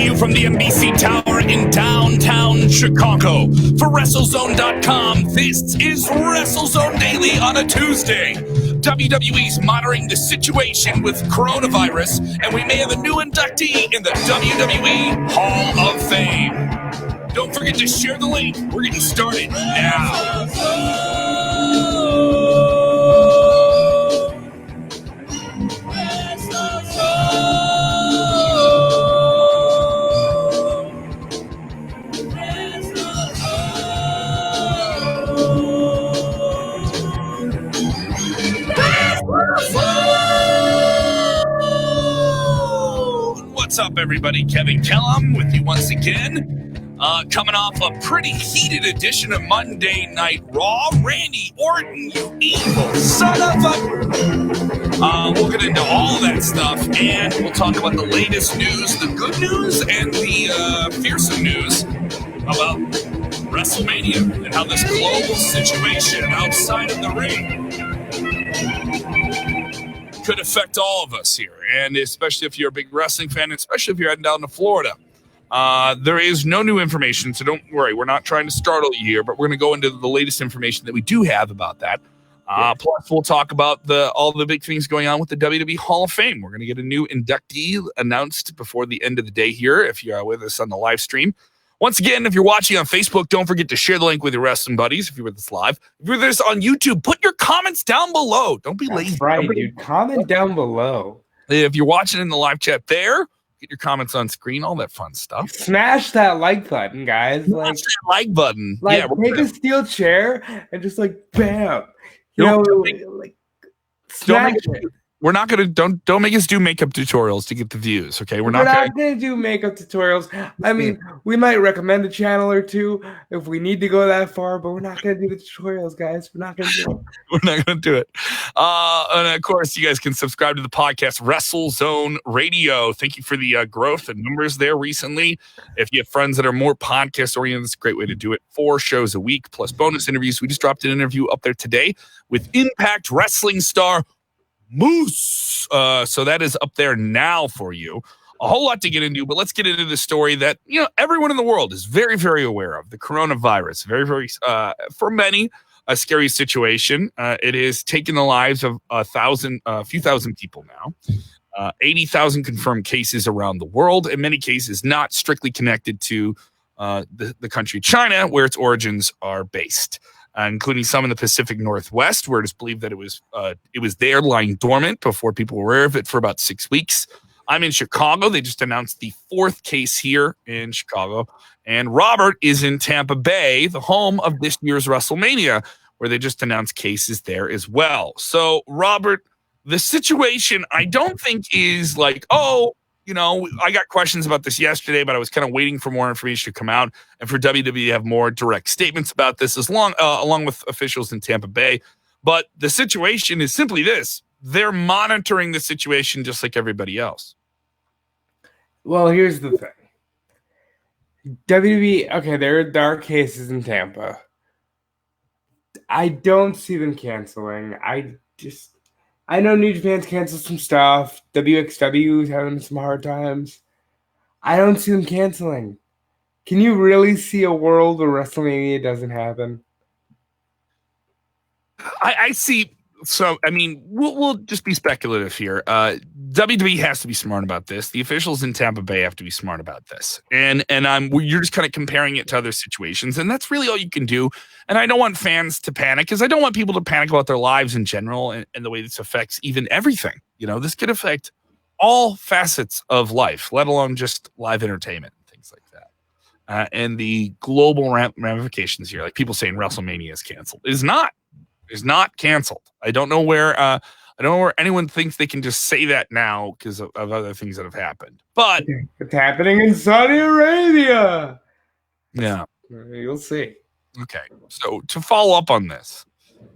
you from the NBC Tower in downtown Chicago. For WrestleZone.com, this is WrestleZone Daily on a Tuesday. WWE's monitoring the situation with coronavirus, and we may have a new inductee in the WWE Hall of Fame. Don't forget to share the link. We're getting started now. What's up, everybody? Kevin Kellam with you once again. Coming off a pretty heated edition of Monday Night Raw. Randy Orton, you evil son of a... We'll get into all that stuff, and we'll talk about the latest news, the good news, and the fearsome news about WrestleMania and how this global situation outside of the ring could affect all of us here, and especially if you're a big wrestling fan, especially if you're heading down to Florida. There is no new information, so don't worry. We're not trying to startle you here, but we're going to go into the latest information that we do have about that. Plus, we'll talk about all the big things going on with the WWE Hall of Fame. We're going to get a new inductee announced before the end of the day here, if you're with us on the live stream. Once again, if you're watching on Facebook, don't forget to share the link with your wrestling buddies if you're with us live. If you're with us on YouTube, put your comments down below. Don't be lazy. That's right, dude. Comment down below. If you're watching in the live chat there, get your comments on screen, all that fun stuff. Smash that like button, guys. Smash that like button. Like, take a steel chair and just bam. Smash it. We're not gonna don't make us do makeup tutorials to get the views. Okay, we're not gonna do makeup tutorials. I mean, we might recommend a channel or two if we need to go that far, but we're not gonna do the tutorials, guys. We're not gonna do it. We're not gonna do it. And of course, you guys can subscribe to the podcast Wrestlezone Radio. Thank you for the growth and numbers there recently. If you have friends that are more podcast oriented, it's a great way to do it. 4 shows a week plus bonus interviews. We just dropped an interview up there today with Impact Wrestling star Moose. So that is up there now for you. A whole lot to get into, but let's get into the story that everyone in the world is very, very aware of. The coronavirus, very, very for many a scary situation. It has taken the lives of a few thousand people now. 80,000 confirmed cases around the world. In many cases, not strictly connected to the country China, where its origins are based. Including some in the Pacific Northwest, where it is believed that it was there lying dormant before people were aware of it for about 6 weeks. I'm in Chicago. They just announced the 4th case here in Chicago. And Robert is in Tampa Bay, the home of this year's WrestleMania, where they just announced cases there as well. So, Robert, the situation I don't think is I got questions about this yesterday, but I was kind of waiting for more information to come out and for WWE to have more direct statements about this along with officials in Tampa Bay. But the situation is simply this. They're monitoring the situation just like everybody else. Well, here's the thing. WWE, okay, there are cases in Tampa. I don't see them canceling. I know New Japan's canceled some stuff. WXW is having some hard times. I don't see them canceling. Can you really see a world where WrestleMania doesn't happen? I see. So, I mean, we'll just be speculative here. WWE has to be smart about this. The officials in Tampa Bay have to be smart about this. And you're just kind of comparing it to other situations, and that's really all you can do. And I don't want fans to panic because I don't want people to panic about their lives in general and the way this affects even everything. This could affect all facets of life, let alone just live entertainment and things like that. And the global ramifications here, like people saying WrestleMania is canceled, is not canceled. I don't know where anyone thinks they can just say that now because of other things that have happened. But it's happening in Saudi Arabia. Yeah. You'll see. Okay. So to follow up on this,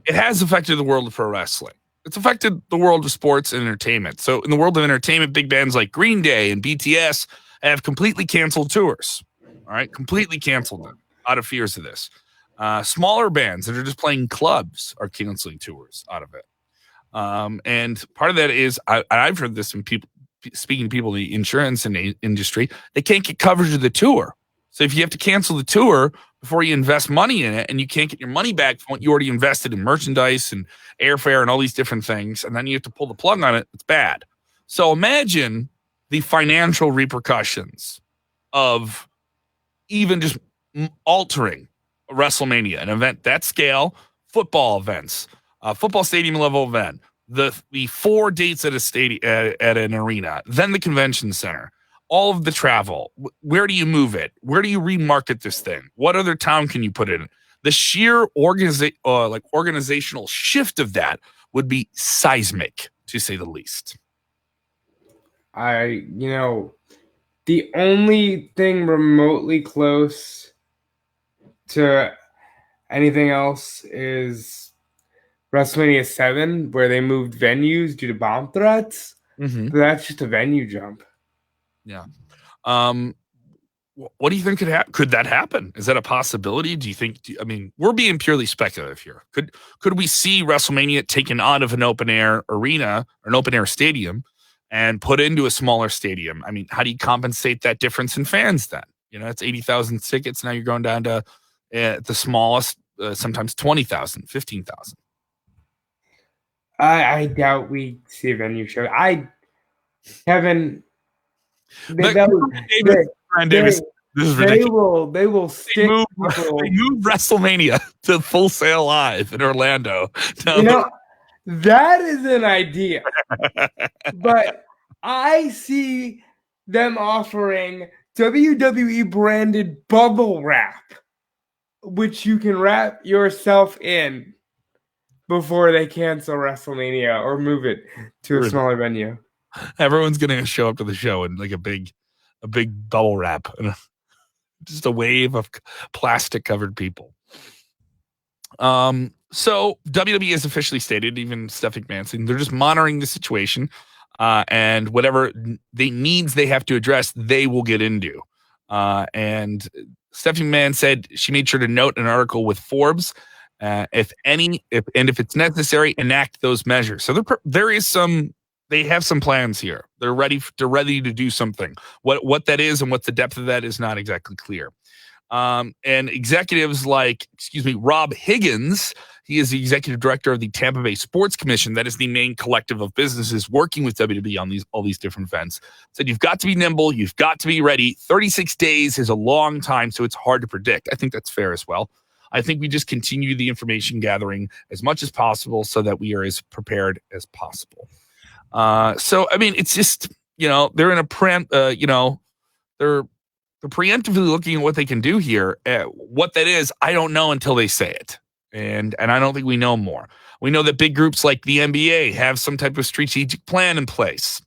it has affected the world of pro wrestling. It's affected the world of sports and entertainment. So in the world of entertainment, big bands like Green Day and BTS have completely canceled tours. All right. Completely canceled them out of fears of this. Smaller bands that are just playing clubs are canceling tours out of it. And part of that is I've heard this from speaking to people in the insurance industry, they can't get coverage of the tour. So if you have to cancel the tour before you invest money in it, and you can't get your money back from what you already invested in merchandise and airfare and all these different things, and then you have to pull the plug on it, it's bad. So imagine the financial repercussions of even just altering WrestleMania, an event that scale, football events, football stadium level event, the 4 dates at a stadium at an arena, then the convention center, all of the travel. Where do you move it? Where do you remarket this thing? What other town can you put it in? The sheer organizational shift of that would be seismic, to say the least. The only thing remotely close to anything else is WrestleMania 7, where they moved venues due to bomb threats. Mm-hmm. But that's just a venue jump. Yeah. What do you think could that happen? Is that a possibility? Do you think? We're being purely speculative here. Could we see WrestleMania taken out of an open air arena or an open air stadium and put into a smaller stadium? How do you compensate that difference in fans then? It's 80,000 tickets. Now you're going down to the smallest, sometimes 20,000, 15,000. I doubt we see a venue show. Kevin. They will stick. They move WrestleMania to Full Sail Live in Orlando. That is an idea. But I see them offering WWE branded bubble wrap, which you can wrap yourself in before they cancel WrestleMania or move it to a smaller venue. Everyone's gonna show up to the show in like a big bubble wrap, and just a wave of plastic covered people. So WWE has officially stated, even Stephanie McMahon, they're just monitoring the situation, and whatever needs they have to address, they will get into. And Stephanie McMahon said she made sure to note an article with Forbes, if it's necessary, enact those measures. So there is some. They have some plans here. They're ready to do something. What that is and what the depth of that is not exactly clear. And executives like, Rob Higgins, he is the executive director of the Tampa Bay Sports Commission. That is the main collective of businesses working with WWE on all these different events. Said you've got to be nimble. You've got to be ready. 36 days is a long time, so it's hard to predict. I think that's fair as well. I think we just continue the information gathering as much as possible so that we are as prepared as possible. It's just, they're in a they're preemptively looking at what they can do here. What that is, I don't know until they say it. And I don't think we know more. We know that big groups like the NBA have some type of strategic plan in place.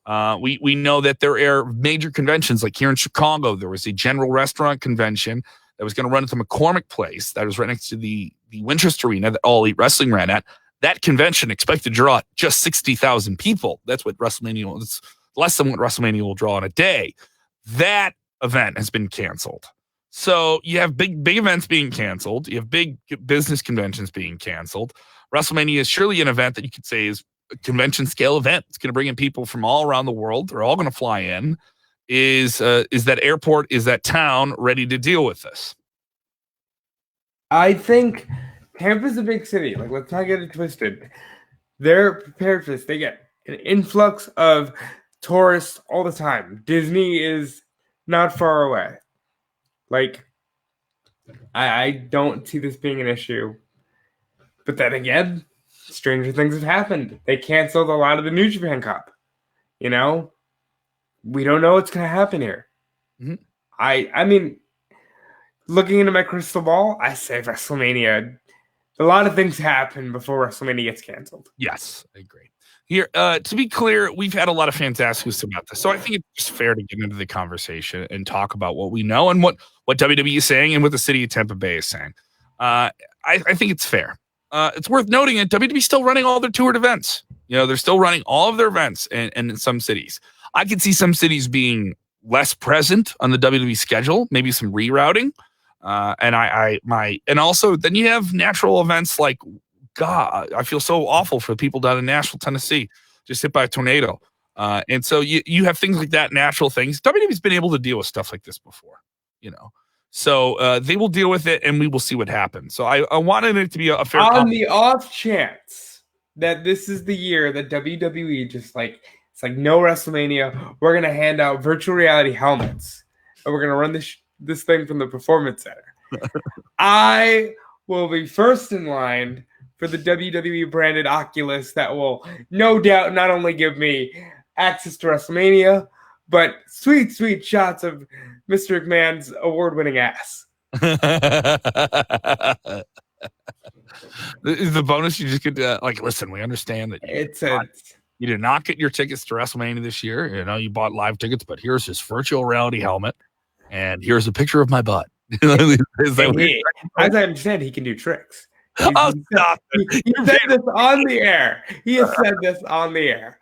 We know that there are major conventions, like here in Chicago, there was a general restaurant convention that was going to run at the McCormick Place that was right next to the Winchester Arena that All Elite Wrestling ran at. That convention expected to draw just 60,000 people. That's what WrestleMania was. Less than what WrestleMania will draw in a day. That event has been canceled. So you have big events being canceled. You have big business conventions being canceled. WrestleMania is surely an event that you could say is a convention scale event. It's going to bring in people from all around the world. They're all going to fly in. Is that airport, is that town ready to deal with this? I think Tampa's a big city. Let's not get it twisted. They're prepared for this. They get an influx of tourists all the time. Disney is not far away. I don't see this being an issue. But then again, stranger things have happened. They canceled a lot of the New Japan Cup. We don't know what's going to happen here. Mm-hmm. Looking into my crystal ball, I say WrestleMania. A lot of things happen before WrestleMania gets canceled. Yes, I agree. Here, to be clear, we've had a lot of fans ask us about this, so I think it's just fair to get into the conversation and talk about what we know and what WWE is saying and what the city of Tampa Bay is saying. I think it's fair. It's worth noting that WWE is still running all their toured events. They're still running all of their events, and in some cities, I could see some cities being less present on the WWE schedule, maybe some rerouting. And also then you have natural events like, God, I feel so awful for people down in Nashville, Tennessee, just hit by a tornado. And so you have things like that, natural things. WWE's been able to deal with stuff like this before, So they will deal with it, and we will see what happens. So I wanted it to be a fair. On the off chance that this is the year that WWE just like, it's like no WrestleMania, we're gonna hand out virtual reality helmets, and we're gonna run this thing from the Performance Center. I will be first in line for the WWE branded Oculus that will no doubt not only give me access to WrestleMania, but sweet, sweet shots of Mr. McMahon's award-winning ass. Is the bonus you just could listen, we understand that you did not get your tickets to WrestleMania this year. You bought live tickets, but here's his virtual reality helmet, and here's a picture of my butt. As I understand, he can do tricks. He said this on the air. He has said this on the air.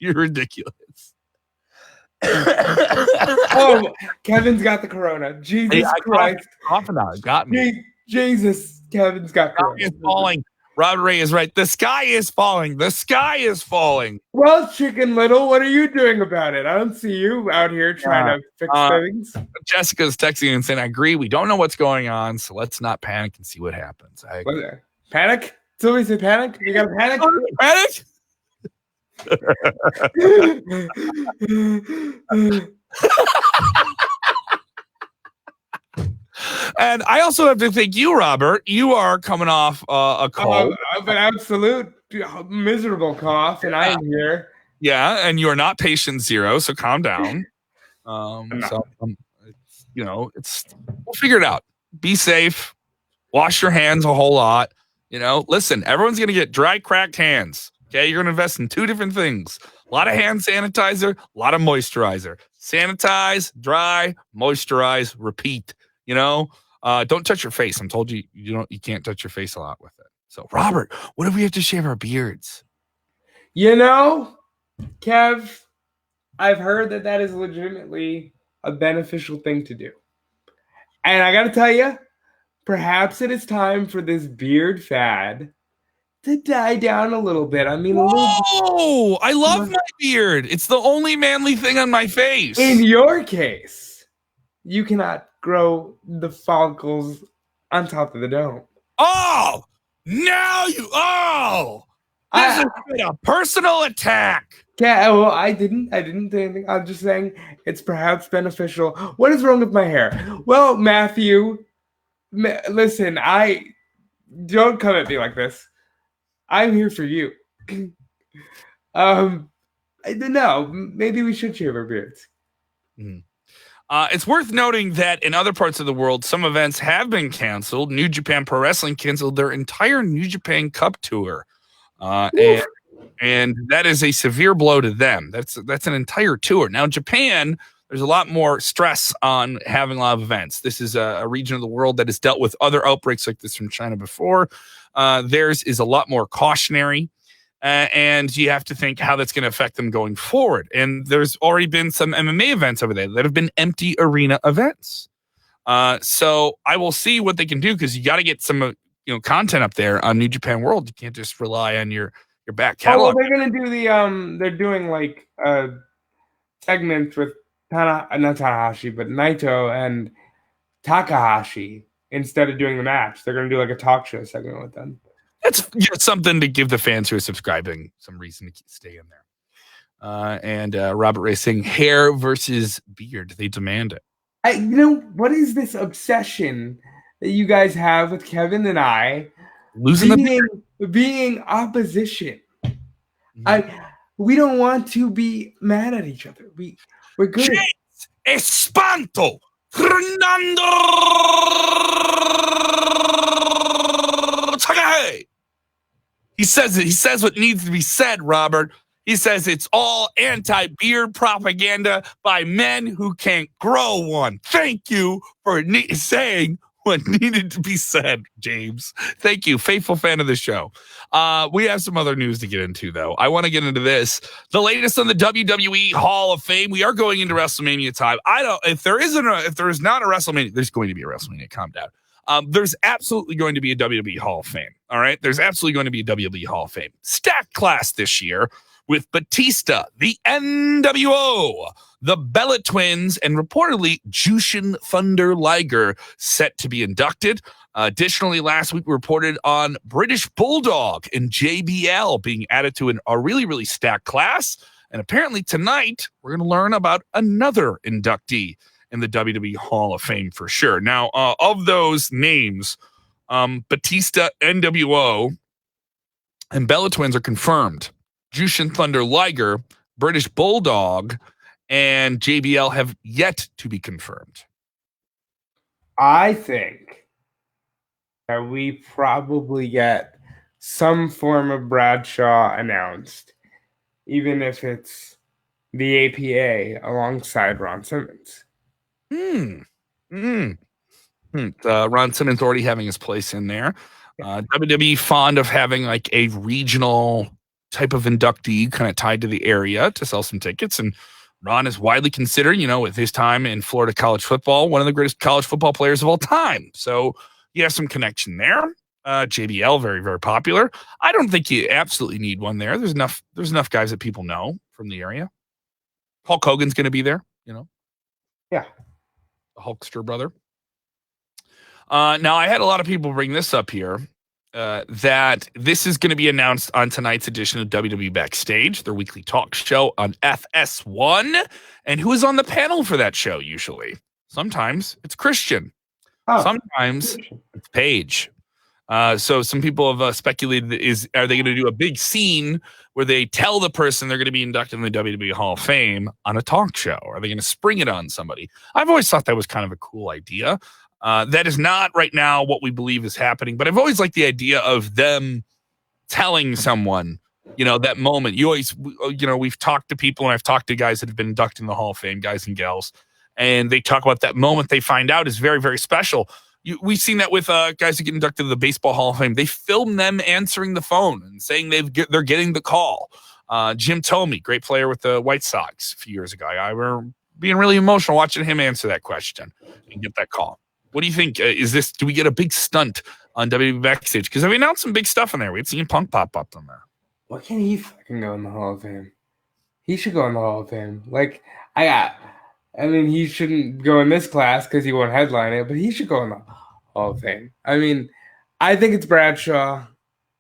You're ridiculous. Oh, Kevin's got the corona. Jesus Christ. Got me. Jesus, Kevin's got corona. Is falling. Rob Ray is right. The sky is falling. The sky is falling. Well, Chicken Little, what are you doing about it? I don't see you out here trying to fix things. Jessica's texting and saying, I agree. We don't know what's going on, so let's not panic and see what happens. Panic? Somebody say panic? You got panic? Panic? And I also have to thank you, Robert. You are coming off a cold. An absolute miserable cough, and I am here. Yeah, and you are not patient zero, so calm down. We'll figure it out. Be safe. Wash your hands a whole lot. Listen, everyone's going to get dry, cracked hands. Okay, you're going to invest in two different things. A lot of hand sanitizer, a lot of moisturizer. Sanitize, dry, moisturize, repeat. Don't touch your face. I'm told you can't touch your face a lot with it. So, Robert, what if we have to shave our beards? Kev, I've heard that is legitimately a beneficial thing to do. And I got to tell you, perhaps it is time for this beard fad to die down a little bit. I mean, I love my beard. It's the only manly thing on my face. In your case, you cannot grow the follicles on top of the dome. Oh, now you. Oh, this has been a personal attack. Yeah, well, I didn't do anything. I'm just saying it's perhaps beneficial. What is wrong with my hair? Well, Matthew, listen, don't come at me like this. I'm here for you. I don't know. Maybe we should shave our beards. It's worth noting that in other parts of the world, some events have been canceled. New Japan Pro Wrestling canceled their entire New Japan Cup tour. And that is a severe blow to them. That's an entire tour. Now, Japan, there's a lot more stress on having a lot of events. This is a region of the world that has dealt with other outbreaks like this from China before. Theirs is a lot more cautionary. And you have to think how that's going to affect them going forward. And there's already been some MMA events over there that have been empty arena events. So I will see what they can do, because you got to get some content up there on New Japan World. You can't just rely on your back catalog. They're going to do they're doing like segments with not Tanahashi, but Naito and Takahashi instead of doing the match. They're going to do like a talk show segment with them. That's something to give the fans who are subscribing some reason to stay in there. And Robert Ray saying hair versus beard. They demand it. What is this obsession that you guys have with Kevin and I being opposition? We don't want to be mad at each other. We're good. Espanto! Fernandez! He says it. He says what needs to be said, Robert. He says it's all anti-beard propaganda by men who can't grow one. Thank you for saying what needed to be said, James. Thank you. Faithful fan of the show. We have some other news to get into, though. I want to get into this. The latest on the WWE Hall of Fame. We are going into WrestleMania time. If there is not a WrestleMania, there's going to be a WrestleMania. Calm down. There's absolutely going to be a WWE Hall of Fame. All right. There's absolutely going to be a WWE Hall of Fame. Stacked class this year. with Batista, the NWO, the Bella Twins, and reportedly Jushin Thunder Liger set to be inducted. Additionally, last week we reported on British Bulldog and JBL being added to a really, really stacked class. And apparently tonight we're going to learn about another inductee in the WWE Hall of Fame for sure. Now, of those names, Batista, NWO, and Bella Twins are confirmed. Jushin Thunder Liger, British Bulldog, and JBL have yet to be confirmed. I think that we probably get some form of Bradshaw announced, even if it's the APA alongside Ron Simmons. Ron Simmons already having his place in there. WWE fond of having like a regional type of inductee kind of tied to the area to sell some tickets. And Ron is widely considered, with his time in Florida college football, one of the greatest college football players of all time. So you have some connection there. JBL, very, very popular. I don't think you absolutely need one there. There's enough guys that people know from the area. Hulk Hogan's going to be there, Yeah. The Hulkster brother. Now, I had a lot of people bring this up here, that this is going to be announced on tonight's edition of WWE Backstage, their weekly talk show on FS1. And who is on the panel for that show usually? Sometimes it's Christian. Sometimes it's Paige. So some people have speculated, are they going to do a big scene where they tell the person they're going to be inducted in the WWE Hall of Fame on a talk show? Are they going to spring it on somebody? I've always thought that was kind of a cool idea. That is not right now what we believe is happening, but I've always liked the idea of them telling someone, that moment. You always, we've talked to people, and I've talked to guys that have been inducted in the Hall of Fame, guys and gals, and they talk about that moment they find out is very, very special. We've seen that with guys who get inducted to the Baseball Hall of Fame. They film them answering the phone and saying they're getting the call. Jim Thome, great player with the White Sox a few years ago. I were being really emotional watching him answer that question and get that call. What do you think? Do we get a big stunt on WWE Backstage? Because we announced some big stuff in there. We've seen Punk pop up on there. Why can't he fucking go in the Hall of Fame? He should go in the Hall of Fame. He shouldn't go in this class because he won't headline it, but he should go in the Hall of Fame. I think it's Bradshaw.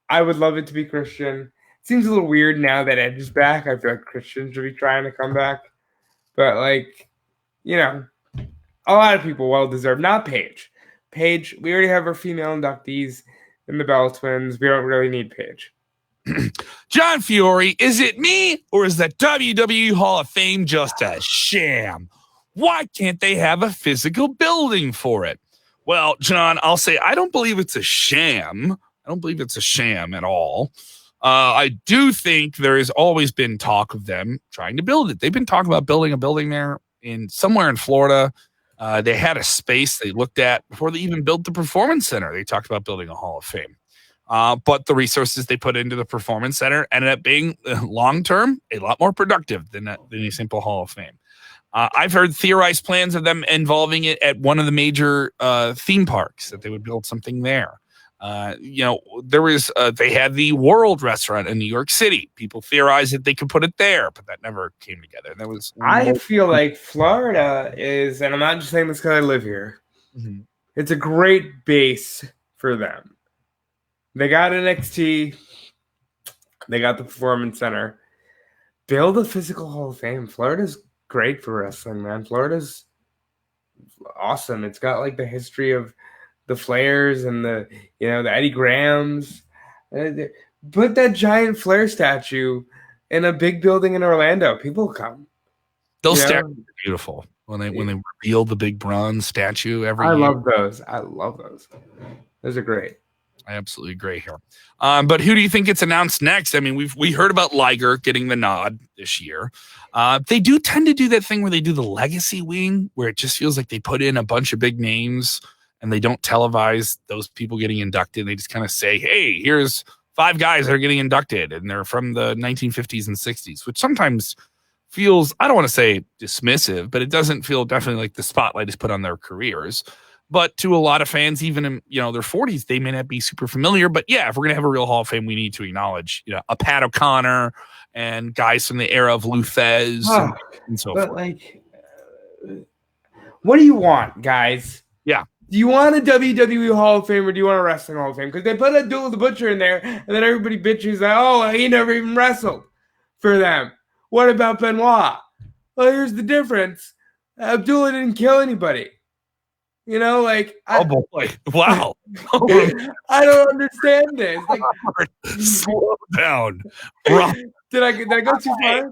I would love it to be Christian. It seems a little weird now that Edge is back. I feel like Christian should be trying to come back. But, a lot of people well-deserved. Not Paige. Paige, we already have our female inductees in the Bella Twins. We don't really need Paige. John Fiore, is it me or is the WWE Hall of Fame just a sham? Why can't they have a physical building for it? Well, John, I'll say I don't believe it's a sham. I don't believe it's a sham at all. I do think there has always been talk of them trying to build it. They've been talking about building a building there somewhere in Florida. They had a space they looked at before they even built the Performance Center. They talked about building a Hall of Fame. But the resources they put into the Performance Center ended up being, long-term, a lot more productive than a simple Hall of Fame. I've heard theorized plans of them involving it at one of the major theme parks, that they would build something there. There was they had the World Restaurant in New York City. People theorized that they could put it there, but that never came together. I feel like Florida is, and I'm not just saying this because I live here, it's a great base for them. They got NXT, they got the Performance Center. Build a physical Hall of Fame. Florida's great for wrestling, man. Florida's awesome. It's got like the history of the Flairs and the Eddie Grahams. Put that giant Flair statue in a big building in Orlando. People will come. Those statues are beautiful when they reveal the big bronze statue every year. I love those. Those are great. I absolutely agree here. But who do you think gets announced next? We heard about Liger getting the nod this year. They do tend to do that thing where they do the legacy wing, where it just feels like they put in a bunch of big names and they don't televise those people getting inducted. They just kind of say, hey, here's 5 guys that are getting inducted, and they're from the 1950s and 60s, which sometimes feels, I don't want to say dismissive, but it doesn't feel definitely like the spotlight is put on their careers. But to a lot of fans, even in their 40s, they may not be super familiar. But yeah, if we're gonna have a real Hall of Fame, we need to acknowledge a Pat O'Connor and guys from the era of Luthez and so forth. Like, what do you want, guys? Yeah. Do you want a WWE Hall of Fame or do you want a Wrestling Hall of Fame? Because they put Abdullah the Butcher in there, and then everybody bitches like, oh, he never even wrestled for them. What about Benoit? Well, here's the difference. Abdullah didn't kill anybody. You know, like... Oh, boy. Wow. I don't understand this. Like, slow down. Did I go too far?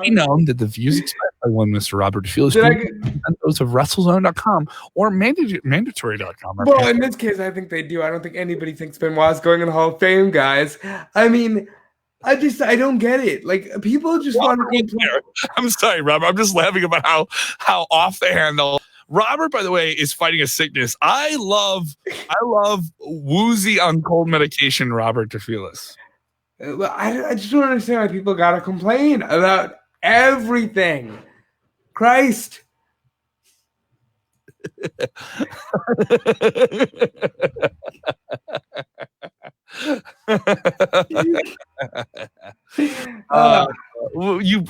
Be known that the views expressed by one Mr. Robert DeFelice and those of WrestleZone.com or mandatory.com. Well, in this case, I think they do. I don't think anybody thinks Benoit's going in the Hall of Fame, guys. I mean... I don't get it. Like, people just want to... I'm sorry, Robert. I'm just laughing about how off the handle... Robert, by the way, is fighting a sickness. I love woozy on cold medication, Robert DeFelice. I just don't understand why people gotta complain about everything. Christ.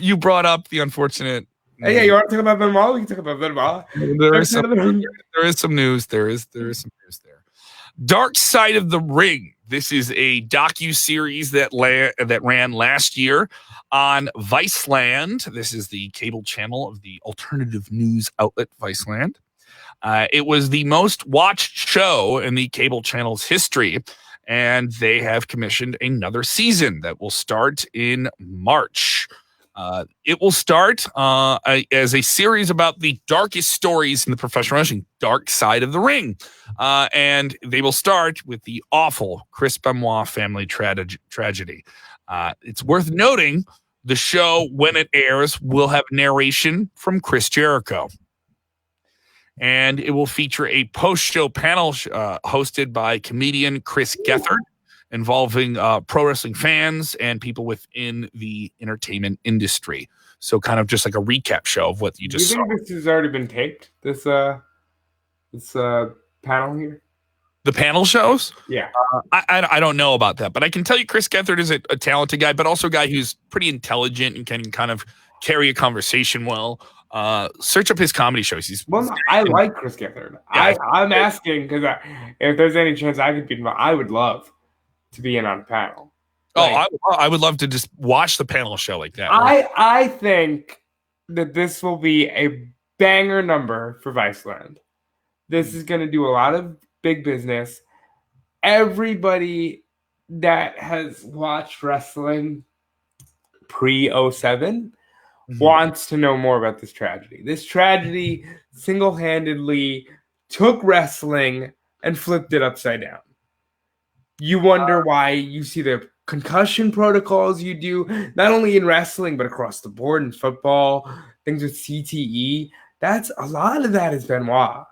You brought up the unfortunate. Yeah, you want to talk about Benoit? We can talk about Benoit. There is some news. There is some news there. Dark Side of the Ring. This is a docu-series that ran last year on Viceland. This is the cable channel of the alternative news outlet Viceland. It was the most watched show in the cable channel's history, and they have commissioned another season that will start in March. It will start as a series about the darkest stories in the professional wrestling, Dark Side of the Ring. And they will start with the awful Chris Benoit family tragedy. It's worth noting the show, when it airs, will have narration from Chris Jericho. And it will feature a post-show panel hosted by comedian Chris Gethard, involving pro wrestling fans and people within the entertainment industry. So kind of just like a recap show of what you just saw. Do you think this has already been taped, this panel here? The panel shows? Yeah. I don't know about that, but I can tell you Chris Gethard is a talented guy, but also a guy who's pretty intelligent and can kind of carry a conversation well. Search up his comedy shows. I like Chris Gethard. Yeah, I'm asking because if there's any chance I could be involved, I would love to be in on a panel. I would love to just watch the panel show like that. I think that this will be a banger number for Viceland. This is going to do a lot of big business. Everybody that has watched wrestling pre-07 wants to know more about this tragedy. This tragedy single-handedly took wrestling and flipped it upside down. You wonder why you see the concussion protocols you do, not only in wrestling, but across the board in football, things with CTE. That's a lot of that is Benoit.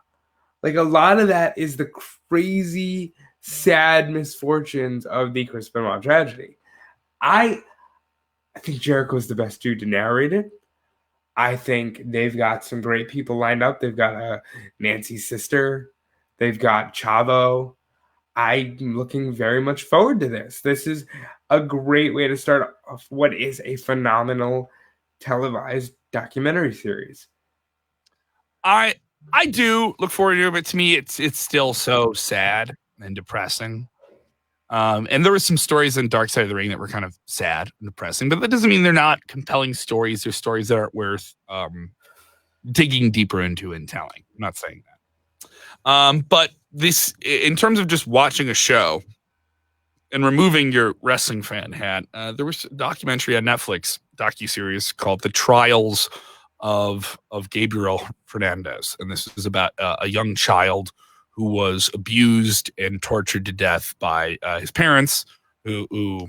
Like, a lot of that is the crazy, sad misfortunes of the Chris Benoit tragedy. I think Jericho's the best dude to narrate it. I think they've got some great people lined up. They've got Nancy's sister. They've got Chavo. I'm looking very much forward to this. This is a great way to start off what is a phenomenal televised documentary series. I do look forward to it, but to me, it's still so sad and depressing. And there were some stories in Dark Side of the Ring that were kind of sad and depressing, but that doesn't mean they're not compelling stories. They're stories that are worth digging deeper into and telling. I'm not saying that. But this, in terms of just watching a show and removing your wrestling fan hat, there was a documentary on Netflix, docuseries called The Trials of Gabriel Fernandez. And this is about a young child who was abused and tortured to death by his parents, who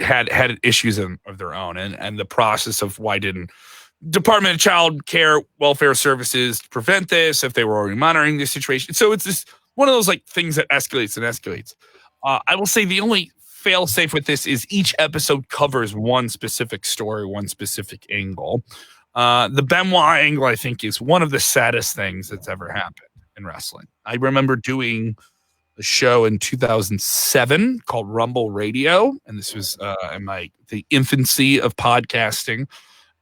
had issues of their own, and the process of why didn't Department of Child Care Welfare Services prevent this if they were already monitoring this situation. So it's this one of those like things that escalates and escalates. I will say the only fail safe with this is each episode covers one specific story, one specific angle. The Benoit angle, I think, is one of the saddest things that's ever happened in wrestling. I remember doing a show in 2007 called Rumble Radio, and this was in the infancy of podcasting.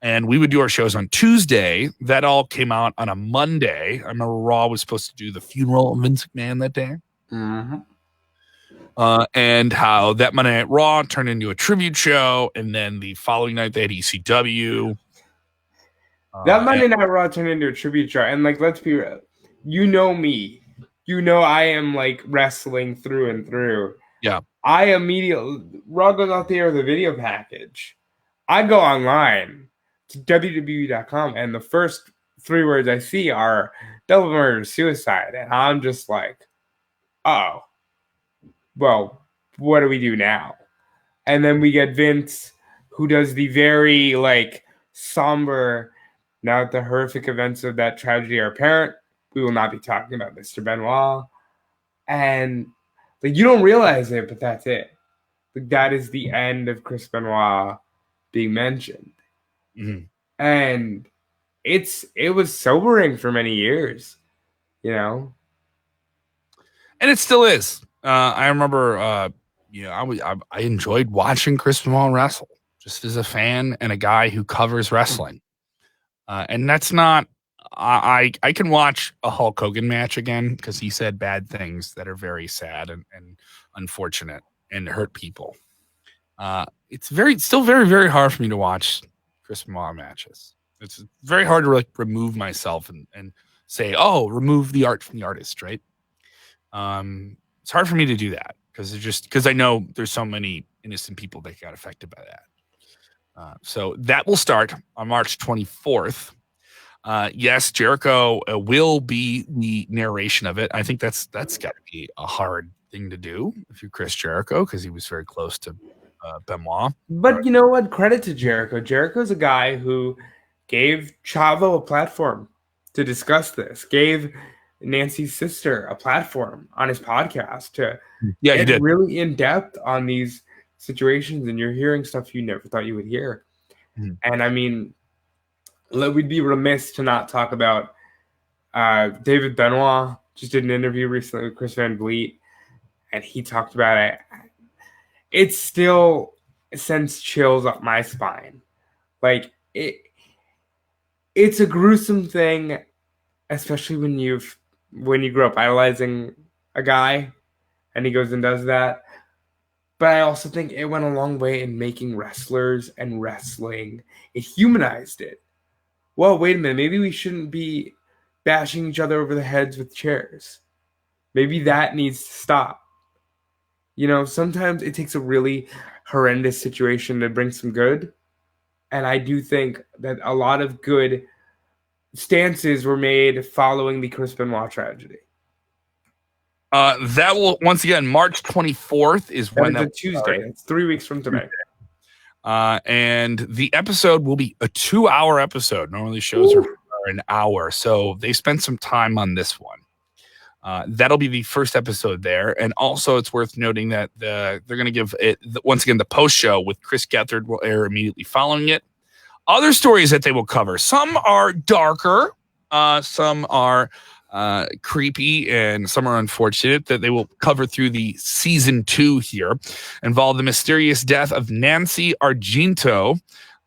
And we would do our shows on Tuesday. That all came out on a Monday. I remember Raw was supposed to do the funeral of Vince McMahon that day. Mm-hmm. And how that Monday Night Raw turned into a tribute show, and then the following night they had ECW. That Monday Night Raw turned into a tribute show, and like, let's be real, you know me, you know I am like wrestling through and through. Yeah, I immediately Raw goes out there with a video package. I go online to WWE.com, and the first 3 words I see are double murder suicide, and I'm just like, oh. Well, what do we do now? And then we get Vince, who does the very like somber, now that the horrific events of that tragedy are apparent, we will not be talking about Mr. Benoit. And like, you don't realize it, but that's it. Like, that is the end of Chris Benoit being mentioned. Mm-hmm. And it was sobering for many years, you know? And it still is. I remember, I enjoyed watching Chris Benoit wrestle, just as a fan and a guy who covers wrestling. And that's not. I can watch a Hulk Hogan match again because he said bad things that are very sad and unfortunate and hurt people. It's still very, very hard for me to watch Chris Benoit matches. It's very hard to like remove myself and say, oh, remove the art from the artist, right? It's hard for me to do that because I know there's so many innocent people that got affected by that. So that will start on March 24th. Yes, Jericho will be the narration of it. I think that's got to be a hard thing to do if you're Chris Jericho, because he was very close to Benoit. But you know what? Credit to Jericho. Jericho's a guy who gave Chavo a platform to discuss this, gave Nancy's sister a platform on his podcast to get really in depth on these situations, and you're hearing stuff you never thought you would hear. Mm-hmm. And I mean, we'd be remiss to not talk about David Benoit. Just did an interview recently with Chris Van Vliet, and he talked about it. It still sends chills up my spine. Like, it's a gruesome thing, especially when you grow up idolizing a guy and he goes and does that. But I also think it went a long way in making wrestlers and wrestling. It humanized it. Well, wait a minute. Maybe we shouldn't be bashing each other over the heads with chairs. Maybe that needs to stop. You know, sometimes it takes a really horrendous situation to bring some good. And I do think that a lot of good stances were made following the Chris Benoit tragedy. That will, once again, March 24th is when that's a Tuesday. It's 3 weeks from today. And the episode will be a 2-hour episode. Normally shows are an hour, so they spent some time on this one. That'll be the first episode there. And also it's worth noting that they're going to give it, once again, the post show with Chris Gethard will air immediately following it. Other stories that they will cover. Some are darker. Some are creepy, and some are unfortunate, that they will cover through the season 2 here. Involve the mysterious death of Nancy Argento.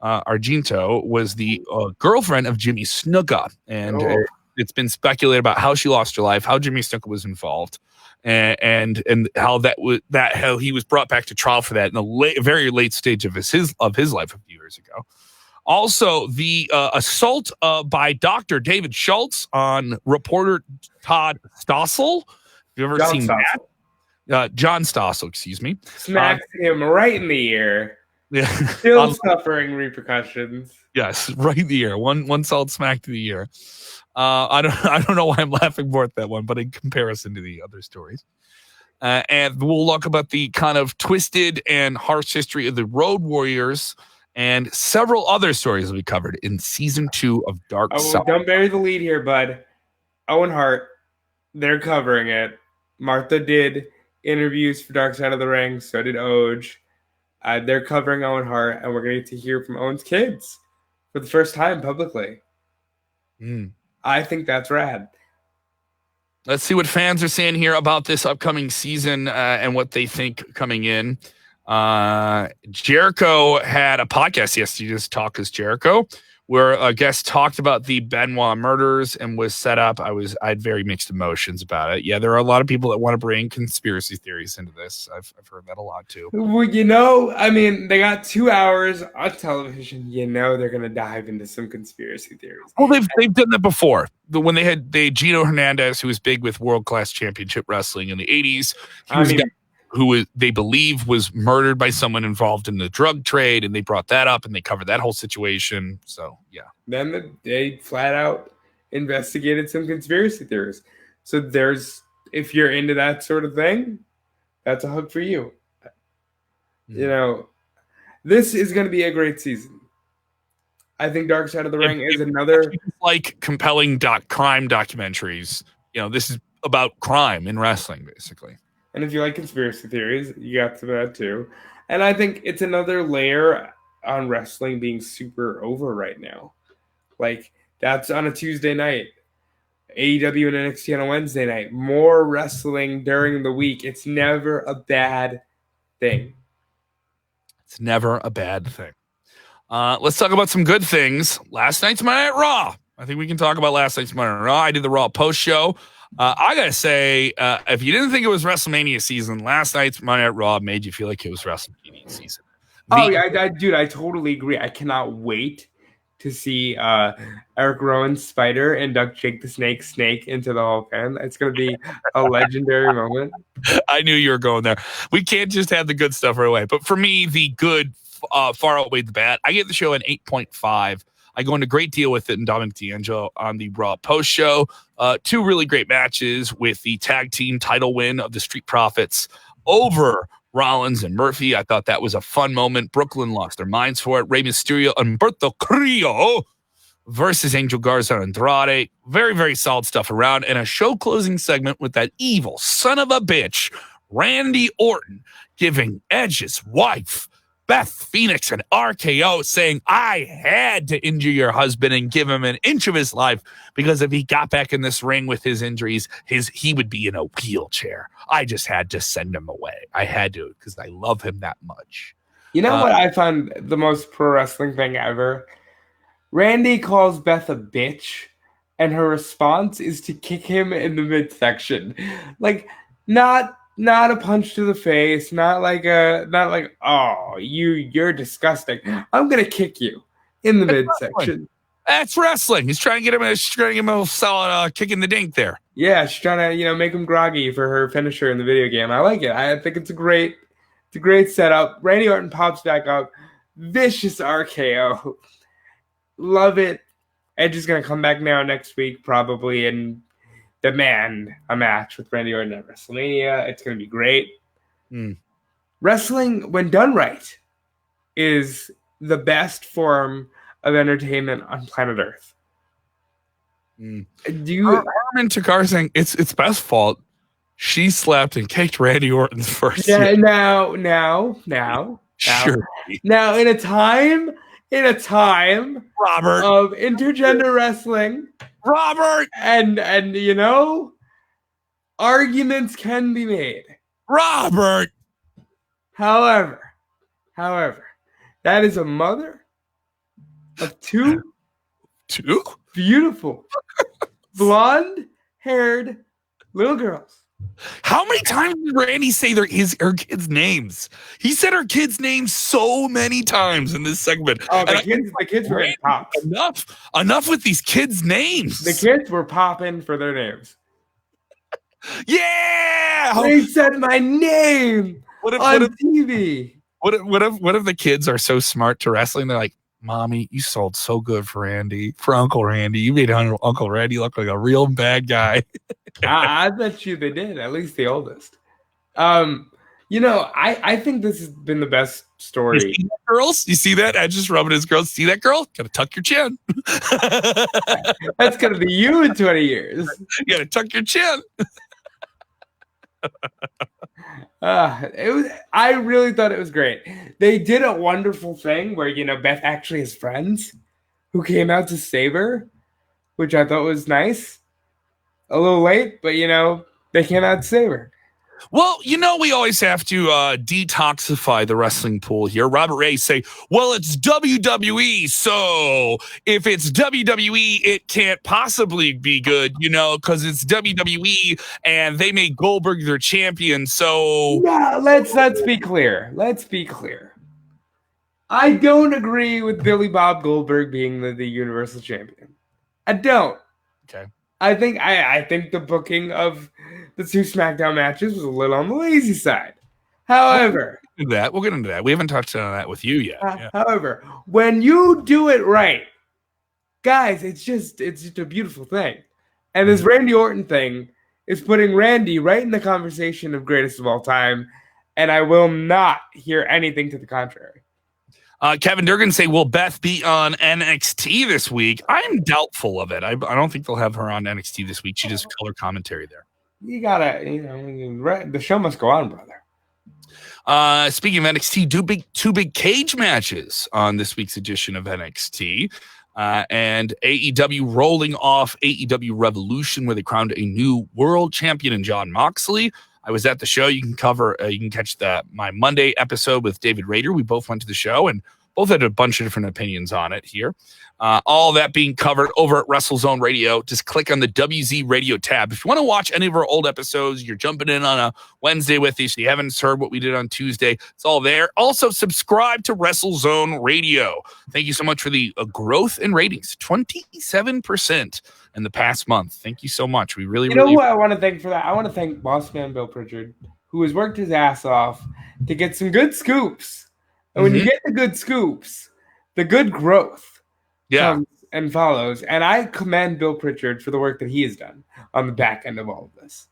Argento was the girlfriend of Jimmy Snuka, and it's been speculated about how she lost her life, how Jimmy Snuka was involved, and how how he was brought back to trial for that in a very late stage of his life a few years ago. Also, the assault by Dr. David Schultz on reporter Todd Stossel. Have you ever seen that? John Stossel, excuse me. Smacked him right in the ear. Yeah. Still suffering repercussions. Yes, right in the ear. One solid smack to the ear. I don't know why I'm laughing more at that one, but in comparison to the other stories. And we'll look about the kind of twisted and harsh history of the Road Warriors, and several other stories will be covered in season 2 of Dark Side. Don't bury the lead here, bud. Owen Hart, they're covering it. Martha did interviews for Dark Side of the Ring. So did Oj. They're covering Owen Hart, and we're going to hear from Owen's kids for the first time publicly. I think that's rad. Let's see what fans are saying here about this upcoming season and what they think coming in. Jericho had a podcast yesterday, just Talk is Jericho, where a guest talked about the Benoit murders and was set up. I had very mixed emotions about it. Yeah, there are a lot of people that want to bring conspiracy theories into this. I've heard that a lot too. Well, I mean, they got 2 hours on television. They're going to dive into some conspiracy theories. Well, they've done that before. When they had Gino Hernandez, who was big with World Class Championship Wrestling in the 80s. They believe was murdered by someone involved in the drug trade, and they brought that up and they covered that whole situation. So, yeah. Then they flat out investigated some conspiracy theories. So if you're into that sort of thing, that's a hook for you. This is going to be a great season. I think Dark Side of the Ring is another... Like compelling crime documentaries. This is about crime in wrestling, basically. And if you like conspiracy theories, you got to that too. And I think it's another layer on wrestling being super over right now. Like, that's on a Tuesday night. AEW and NXT on a Wednesday night. More wrestling during the week. It's never a bad thing. It's never a bad thing. Let's talk about some good things. Last night's Monday Night Raw. I think we can talk about last night's Monday Night Raw. I did the Raw post show. I gotta say, if you didn't think it was WrestleMania season, last night's Monday Night Raw made you feel like it was WrestleMania season. I totally agree. I cannot wait to see Eric Rowan's Spider and Duck Jake the Snake into the Hall of Fame. It's going to be a legendary moment. I knew you were going there. We can't just have the good stuff right away. But for me, the good far outweighed the bad. I gave the show an 8.5. I go into great deal with it in Dominic D'Angelo on the Raw post show. 2 really great matches with the tag team title win of the Street Profits over Rollins and Murphy. I thought that was a fun moment. Brooklyn lost their minds for it. Rey Mysterio and Humberto Carrillo versus Angel Garza and Andrade. Very, very solid stuff around. And a show closing segment with that evil son of a bitch, Randy Orton, giving Edge's wife, Beth Phoenix, and RKO, saying, I had to injure your husband and give him an inch of his life because if he got back in this ring with his injuries, he would be in a wheelchair. I just had to send him away. I had to because I love him that much. You know what I found the most pro wrestling thing ever? Randy calls Beth a bitch, and her response is to kick him in the midsection. Like, not a punch to the face, not like oh, you're disgusting. I'm gonna kick you in the midsection. That's wrestling. He's trying to get him a solid kick in the dink there. Yeah, she's trying to make him groggy for her finisher in the video game. I like it. I think it's a great setup. Randy Orton pops back up, vicious RKO. Love it. Edge is gonna come back now next week probably and demand a match with Randy Orton at WrestleMania. It's going to be great. Wrestling, when done right, is the best form of entertainment on planet Earth. Harman Takar saying it's Beth's fault. She slapped and kicked Randy Orton's first. Yeah, now. Sure. Now, in a time, Robert, of intergender wrestling, Robert, and arguments can be made. Robert. However, that is a mother of two beautiful blonde-haired little girls. How many times did Randy say her kids' names? He said her kids' names so many times in this segment. Oh, the kids were getting popped. Enough with these kids' names. The kids were popping for their names. Yeah! They said my name on TV. What if the kids are so smart to wrestling? They're like, Mommy, you sold so good for Uncle Randy. You made Uncle Randy look like a real bad guy. I bet you they did, at least the oldest. I think this has been the best story. You see that, girls? You see that? I just rubbing his girls. See that, girl? Gotta tuck your chin. That's gonna be you in 20 years. You gotta tuck your chin. I really thought it was great. They did a wonderful thing where Beth actually has friends who came out to save her, which I thought was nice. a little late, but they came out saber. Well, we always have to detoxify the wrestling pool here. Robert Ray say, well, it's WWE, so if it's WWE, it can't possibly be good, because it's WWE and they made Goldberg their champion. So no, let's be clear. Let's be clear. I don't agree with Billy Bob Goldberg being the Universal Champion. I don't. Okay. I think the booking of the 2 SmackDown matches was a little on the lazy side. However, we'll get into that. We haven't touched on that with you yet. However, when you do it right, guys, it's just a beautiful thing. And this Randy Orton thing is putting Randy right in the conversation of greatest of all time, and I will not hear anything to the contrary. Kevin Durgan say, will Beth be on NXT this week? I'm doubtful of it. I don't think they'll have her on NXT this week. She does color commentary there. You gotta, the show must go on, brother. Speaking of NXT, two big cage matches on this week's edition of NXT. And AEW rolling off AEW Revolution, where they crowned a new world champion in Jon Moxley. I was at the show. You can catch my Monday episode with David Rader. We both went to the show and both had a bunch of different opinions on it here. All that being covered over at WrestleZone Radio. Just click on the WZ Radio tab. If you want to watch any of our old episodes, you're jumping in on a Wednesday with us, you haven't heard what we did on Tuesday, it's all there. Also, subscribe to WrestleZone Radio. Thank you so much for the growth in ratings. 27% in the past month. Thank you so much. We really, who I want to thank for that? I want to thank boss man Bill Pritchard, who has worked his ass off to get some good scoops. And when you get the good scoops, the good growth comes and follows. And I commend Bill Pritchard for the work that he has done on the back end of all of this.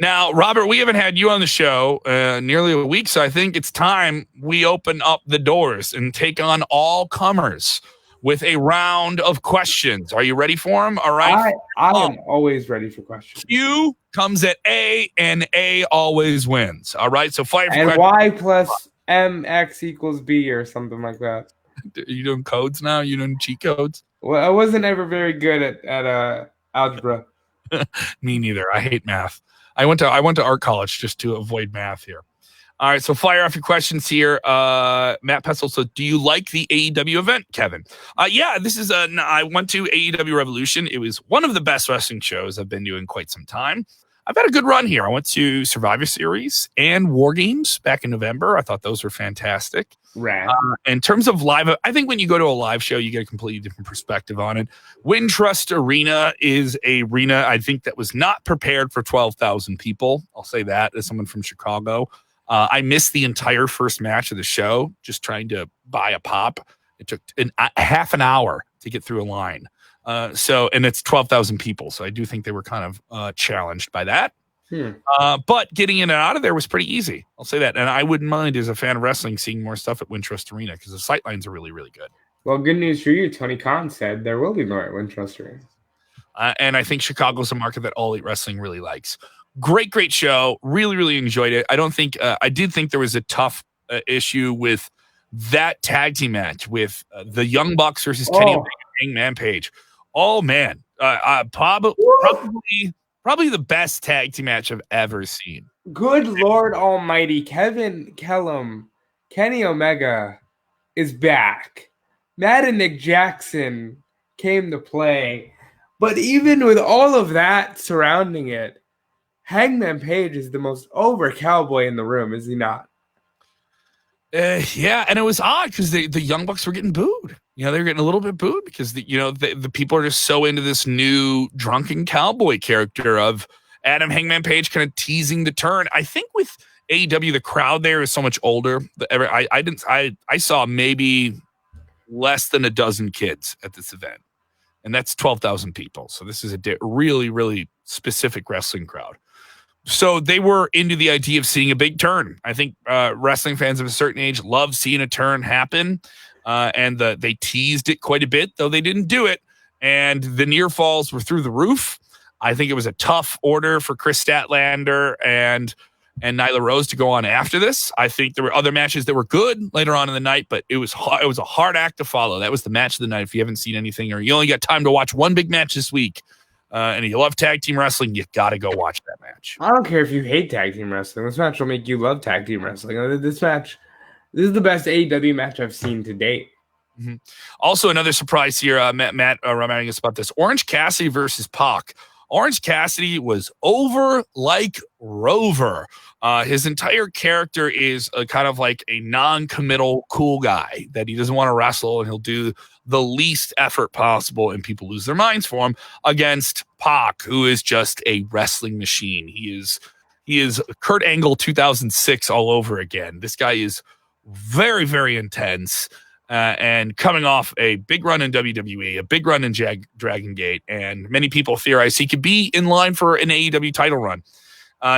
Now, Robert, we haven't had you on the show nearly a week, so I think it's time we open up the doors and take on all comers with a round of questions. Are you ready for them? All right. I am always ready for questions. Q comes at A, and A always wins. All right. So fire. And Y plus MX equals B or something like that. Are you doing codes now? You doing cheat codes? Well, I wasn't ever very good at algebra. Me neither. I hate math. I went to art college just to avoid math here. All right, so fire off your questions here. Matt Pessel, so do you like the AEW event, Kevin? Yeah, this is I went to AEW Revolution. It was one of the best wrestling shows I've been doing quite some time. I've had a good run here. I went to Survivor Series and War Games back in November. I thought those were fantastic. Right. In terms of live, I think when you go to a live show, you get a completely different perspective on it. Wintrust Arena is a arena, I think, that was not prepared for 12,000 people. I'll say that as someone from Chicago. I missed the entire first match of the show just trying to buy a pop. It took half an hour to get through a line. And it's 12,000 people. So I do think they were kind of challenged by that. But getting in and out of there was pretty easy. I'll say that. And I wouldn't mind, as a fan of wrestling, seeing more stuff at Wintrust Arena because the sight lines are really, really good. Well, good news for you. Tony Khan said there will be more at Wintrust Arena. And I think Chicago's a market that All Elite Wrestling really likes. Great show. Really, really enjoyed it. I did think there was a tough issue with that tag team match with the Young Bucks versus Kenny Omega and Hangman Page. Oh, man. Probably the best tag team match I've ever seen. Good Lord Almighty. Kellam, Kenny Omega is back. Matt and Nick Jackson came to play. But even with all of that surrounding it, Hangman Page is the most over cowboy in the room, is he not? Yeah, and it was odd because the Young Bucks were getting booed. They were getting a little bit booed because the people are just so into this new drunken cowboy character of Adam Hangman Page kind of teasing the turn. I think with AEW, the crowd there is so much older. I saw maybe less than a dozen kids at this event, and that's 12,000 people. So this is a really, really specific wrestling crowd. So they were into the idea of seeing a big turn. I think wrestling fans of a certain age love seeing a turn happen. And they teased it quite a bit, though they didn't do it. And the near falls were through the roof. I think it was a tough order for Chris Statlander and Nyla Rose to go on after this. I think there were other matches that were good later on in the night, but it was a hard act to follow. That was the match of the night. If you haven't seen anything or you only got time to watch one big match this week, and you love tag team wrestling, you got to go watch that match. I don't care if you hate tag team wrestling. This match will make you love tag team wrestling. This is the best AEW match I've seen to date. Mm-hmm. Also, another surprise here. Matt reminding us about this: Orange Cassidy versus Pac. Orange Cassidy was over like Rover. His entire character is kind of like a non-committal cool guy that he doesn't want to wrestle, and he'll do the least effort possible, and people lose their minds for him, against Pac, who is just a wrestling machine. He is Kurt Angle 2006 all over again. This guy is very, very intense. And coming off a big run in WWE, a big run in Dragon Gate, and many people theorize he could be in line for an AEW title run.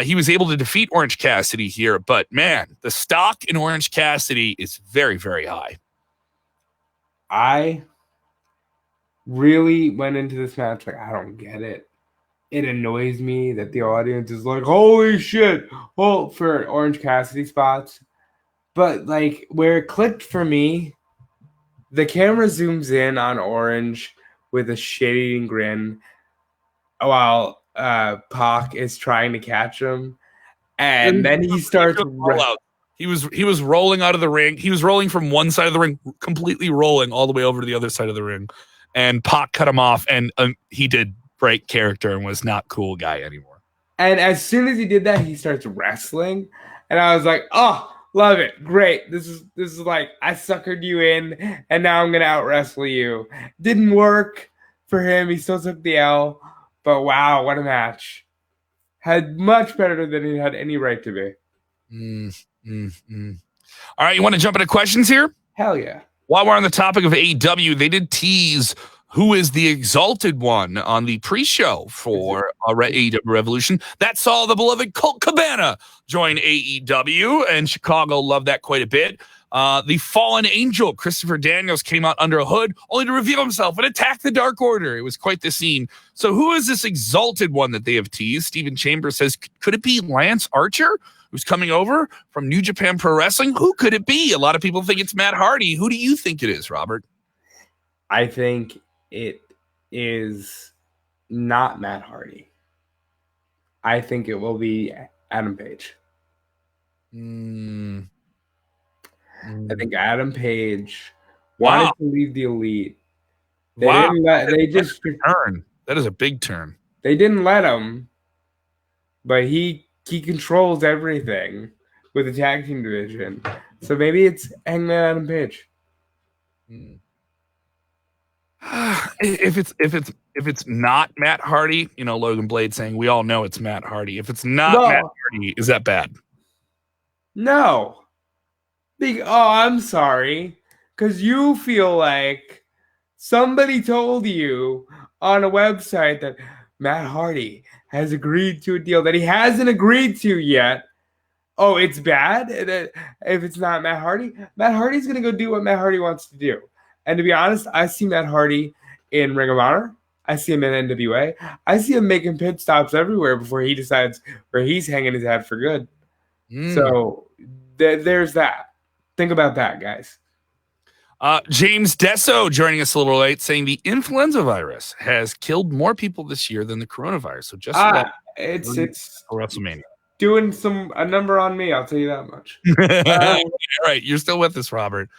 He was able to defeat Orange Cassidy here, but man, the stock in Orange Cassidy is very, very high. I really went into this match like, I don't get it. It annoys me that the audience is like, holy shit, well, for Orange Cassidy spots. But like where it clicked for me, the camera zooms in on Orange with a shit-eating grin while Pac is trying to catch him, and then he starts. He was rolling out of the ring. He was rolling from one side of the ring, completely rolling all the way over to the other side of the ring, and Pac cut him off, and he did break character and was not cool guy anymore. And as soon as he did that, he starts wrestling, and I was like, oh. Love it. Great. This is like I suckered you in and now I'm gonna out wrestle you. Didn't work for him. He still took the L. But wow, what a match. Had much better than he had any right to be. All right, you want to jump into questions here? Hell yeah. While we're on the topic of AEW, they did tease who is the Exalted One on the pre-show for AEW Revolution. That saw the beloved Colt Cabana join AEW, and Chicago loved that quite a bit. The Fallen Angel, Christopher Daniels, came out under a hood only to reveal himself and attack the Dark Order. It was quite the scene. So who is this Exalted One that they have teased? Steven Chambers says, could it be Lance Archer, who's coming over from New Japan Pro Wrestling? Who could it be? A lot of people think it's Matt Hardy. Who do you think it is, Robert? I think it is not Matt Hardy. I think it will be Adam Page. I think Adam Page wanted to leave the Elite. They just turn. That is a big turn. They didn't let him, but he controls everything with the tag team division. So maybe it's Hangman Adam Page. If it's not Matt Hardy, Logan Blade saying we all know it's Matt Hardy. If it's not Matt Hardy, is that bad? No. I'm sorry. Because you feel like somebody told you on a website that Matt Hardy has agreed to a deal that he hasn't agreed to yet. Oh, it's bad? If it's not Matt Hardy's going to go do what Matt Hardy wants to do. And to be honest, I see Matt Hardy in Ring of Honor. I see him in NWA. I see him making pit stops everywhere before he decides where he's hanging his hat for good. So there's that. Think about that, guys. James Desso joining us a little late, saying the influenza virus has killed more people this year than the coronavirus. So just it's WrestleMania doing a number on me. I'll tell you that much. Right, you're still with us, Robert.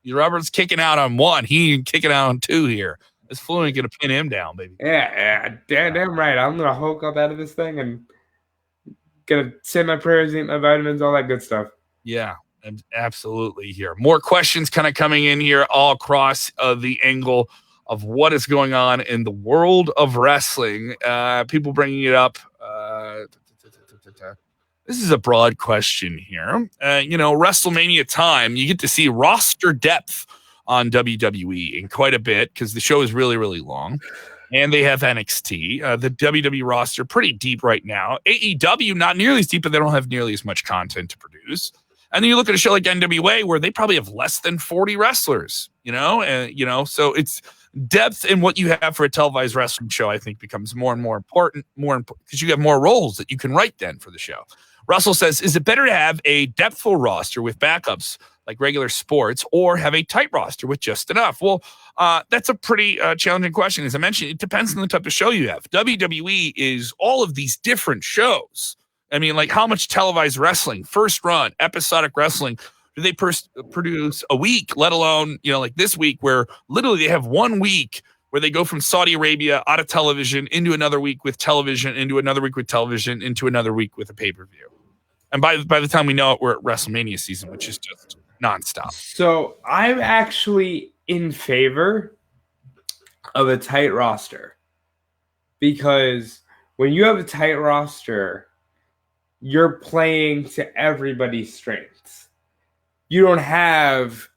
Robert's kicking out on one. He ain't kicking out on two here. This flu ain't gonna pin him down, baby. Yeah, damn right. I'm gonna hulk up out of this thing and gonna say my prayers, eat my vitamins, all that good stuff. Yeah, absolutely. Here, more questions kind of coming in here all across the angle of what is going on in the world of wrestling. People bringing it up. This is a broad question here. WrestleMania time, you get to see roster depth on WWE in quite a bit because the show is really, really long. And they have NXT. The WWE roster pretty deep right now. AEW, not nearly as deep, but they don't have nearly as much content to produce. And then you look at a show like NWA where they probably have less than 40 wrestlers, so it's depth in what you have for a televised wrestling show, I think, becomes more and more important because you have more roles that you can write then for the show. Russell says, is it better to have a depthful roster with backups like regular sports, or have a tight roster with just enough? Well, that's a pretty challenging question. As I mentioned, it depends on the type of show you have. WWE is all of these different shows. I mean, like how much televised wrestling, first run, episodic wrestling, do they produce a week, let alone, like this week where literally they have 1 week where they go from Saudi Arabia out of television into another week with television, into another week with television, into another week with a pay-per-view. And by the time we know it, we're at WrestleMania season, which is just nonstop. So I'm actually in favor of a tight roster, because when you have a tight roster, you're playing to everybody's strengths. You don't have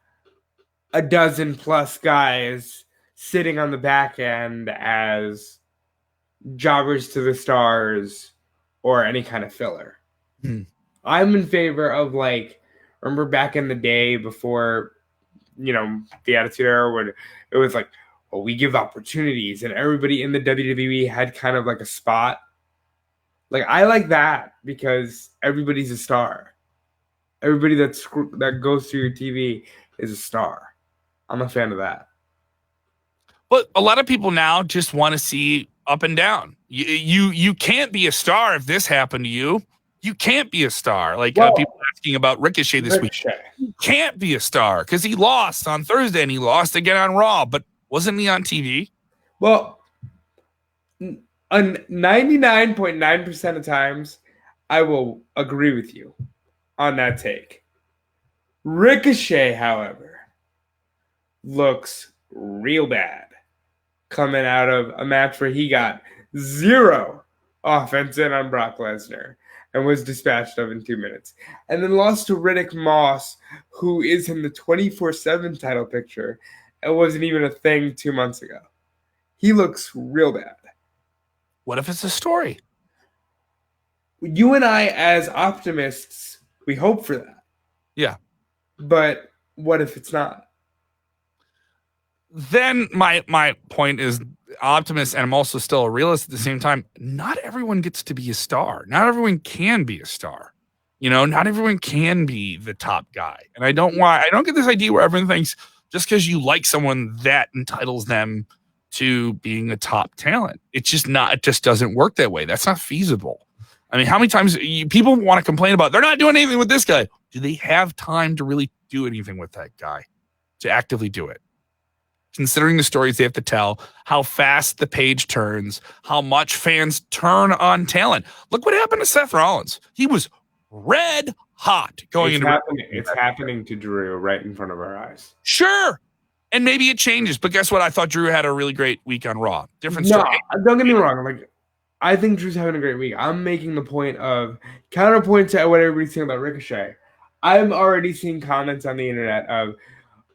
a dozen plus guys sitting on the back end as jobbers to the stars or any kind of filler. I'm in favor of, like, remember back in the day before, the Attitude Era, when it was like, well, we give opportunities and everybody in the WWE had kind of like a spot. Like, I like that because everybody's a star. Everybody that goes through your TV is a star. I'm a fan of that. But a lot of people now just want to see up and down. You can't be a star if this happened to you. You can't be a star. Like people asking about Ricochet this week. You can't be a star because he lost on Thursday and he lost again on Raw. But wasn't he on TV? Well, 99.9% of times, I will agree with you on that take. Ricochet, however, looks real bad coming out of a match where he got 0 offense in on Brock Lesnar and was dispatched of in 2 minutes. And then lost to Riddick Moss, who is in the 24/7 title picture and wasn't even a thing 2 months ago. He looks real bad. What if it's a story? You and I, as optimists, we hope for that. Yeah. But what if it's not? Then my point is optimist, and I'm also still a realist at the same time. Not everyone gets to be a star. Not everyone can be a star. Not everyone can be the top guy. And I don't get this idea where everyone thinks just because you like someone that entitles them to being a top talent. It just doesn't work that way. That's not feasible. I mean, how many times people want to complain about they're not doing anything with this guy? Do they have time to really do anything with that guy, to actively do it? Considering the stories they have to tell, how fast the page turns, how much fans turn on talent. Look what happened to Seth Rollins. He was red hot going into It's happening to Drew right in front of our eyes. Sure. And maybe it changes, but guess what? I thought Drew had a really great week on Raw. Different story. No, don't get me wrong. Like, I think Drew's having a great week. I'm making the point of counterpoint to what everybody's saying about Ricochet. I'm already seeing comments on the internet of,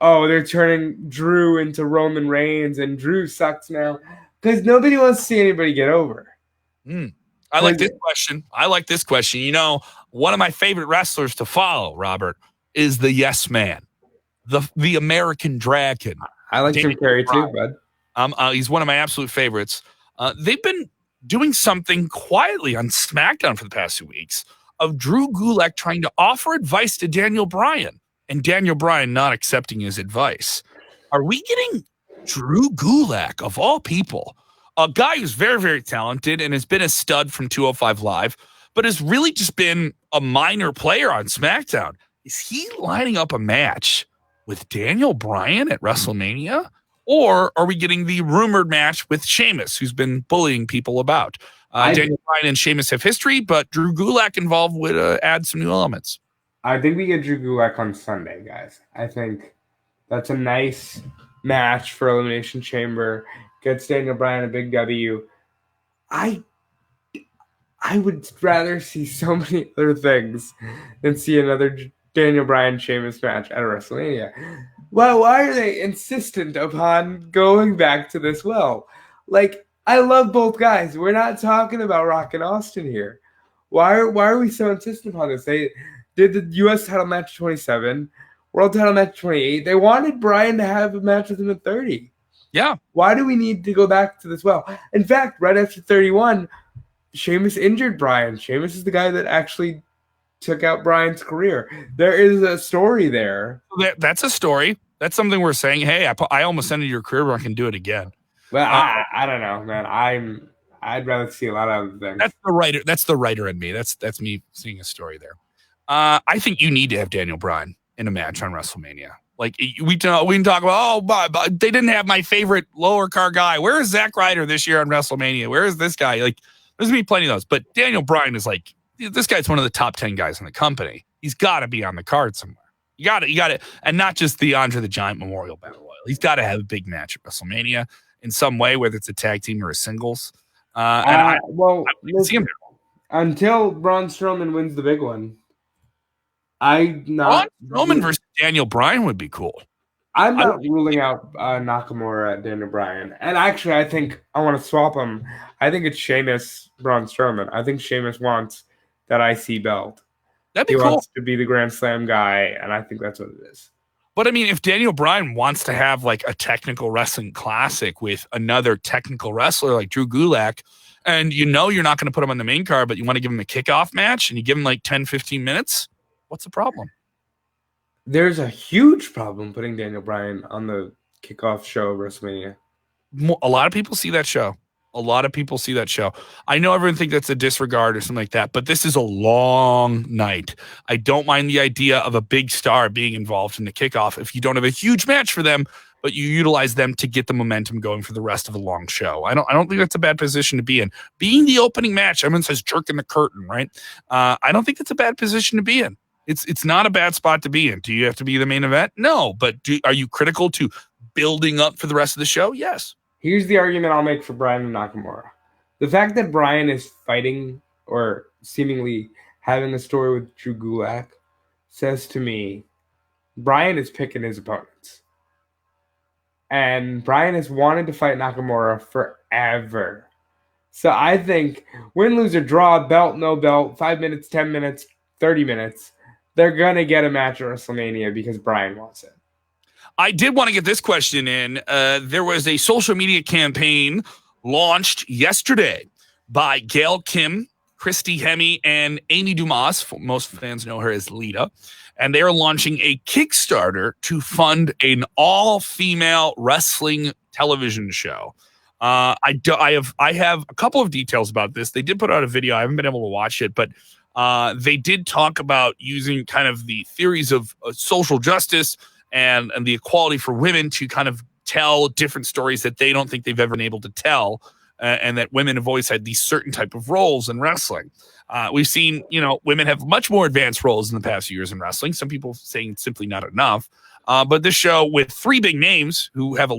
oh, they're turning Drew into Roman Reigns and Drew sucks now, because nobody wants to see anybody get over. I like this question. One of my favorite wrestlers to follow, Robert, is the Yes Man. The American Dragon. I like Jim Carrey too, bud. He's one of my absolute favorites. They've been doing something quietly on SmackDown for the past 2 weeks of Drew Gulak trying to offer advice to Daniel Bryan and Daniel Bryan not accepting his advice. Are we getting Drew Gulak, of all people, a guy who's very, very talented and has been a stud from 205 Live, but has really just been a minor player on SmackDown? Is he lining up a match with Daniel Bryan at WrestleMania? Or are we getting the rumored match with Sheamus, who's been bullying people about? Daniel Bryan and Sheamus have history, but Drew Gulak involved would add some new elements. I think we get Drew Gulak on Sunday, guys. I think that's a nice match for Elimination Chamber. Gets Daniel Bryan a big W. I would rather see so many other things than see another Daniel Bryan Sheamus match at WrestleMania. Well, why are they insistent upon going back to this well? Like, I love both guys. We're not talking about Rock and Austin here. Why are we so insistent upon this? They did the U.S. title match 27, World title match 28. They wanted Bryan to have a match with him at 30. Yeah. Why do we need to go back to this well? In fact, right after 31, Sheamus injured Bryan. Sheamus is the guy that actually took out Bryan's career. There is a story there. That's a story. That's something we're saying. Hey, I almost ended your career, but I can do it again. But I don't know, man. I'd rather see a lot of other things. That's the writer. That's the writer in me. That's me seeing a story there. I think you need to have Daniel Bryan in a match on WrestleMania. Like we can talk about, but they didn't have my favorite lower card guy. Where is Zack Ryder this year on WrestleMania? Where is this guy? Like, there's gonna be plenty of those. But Daniel Bryan is like, this guy's one of the top 10 guys in the company. He's got to be on the card somewhere. You got it, and not just the Andre the Giant Memorial Battle Royal. He's got to have a big match at WrestleMania in some way, whether it's a tag team or a singles. I see him there. Until Braun Strowman wins the big one. Braun Strowman versus Daniel Bryan would be cool. I'm not ruling out Nakamura at Daniel Bryan. And actually, I think I want to swap them. I think it's Sheamus, Braun Strowman. I think Sheamus wants that IC belt. That'd be he cool. Wants to be the Grand Slam guy, and I think that's what it is. But I mean, if Daniel Bryan wants to have like a technical wrestling classic with another technical wrestler like Drew Gulak, and you're not going to put him on the main card, but you want to give him a kickoff match and you give him like 10, 15 minutes, what's the problem? There's a huge problem putting Daniel Bryan on the kickoff show of WrestleMania. A lot of people see that show. I know everyone thinks that's a disregard or something like that, but this is a long night. I don't mind the idea of a big star being involved in the kickoff if you don't have a huge match for them, but you utilize them to get the momentum going for the rest of a long show. I don't think that's a bad position to be in. Being the opening match, everyone says jerking the curtain, right? I don't think that's a bad position to be in. It's not a bad spot to be in. Do you have to be the main event? No, but are you critical to building up for the rest of the show? Yes. Here's the argument I'll make for Bryan and Nakamura. The fact that Bryan is fighting or seemingly having a story with Drew Gulak says to me Bryan is picking his opponents. And Bryan has wanted to fight Nakamura forever. So I think win, lose, or draw, belt, no belt, 5 minutes, 10 minutes, 30 minutes, they're going to get a match at WrestleMania because Bryan wants it. I did want to get this question in. There was a social media campaign launched yesterday by Gail Kim, Christy Hemme, and Amy Dumas. Most fans know her as Lita. And they are launching a Kickstarter to fund an all-female wrestling television show. I have a couple of details about this. They did put out a video. I haven't been able to watch it, but they did talk about using kind of the theories of social justice and the equality for women to kind of tell different stories that they don't think they've ever been able to tell, and that women have always had these certain type of roles in wrestling. We've seen, women have much more advanced roles in the past years in wrestling. Some people saying it's simply not enough. But this show with three big names each have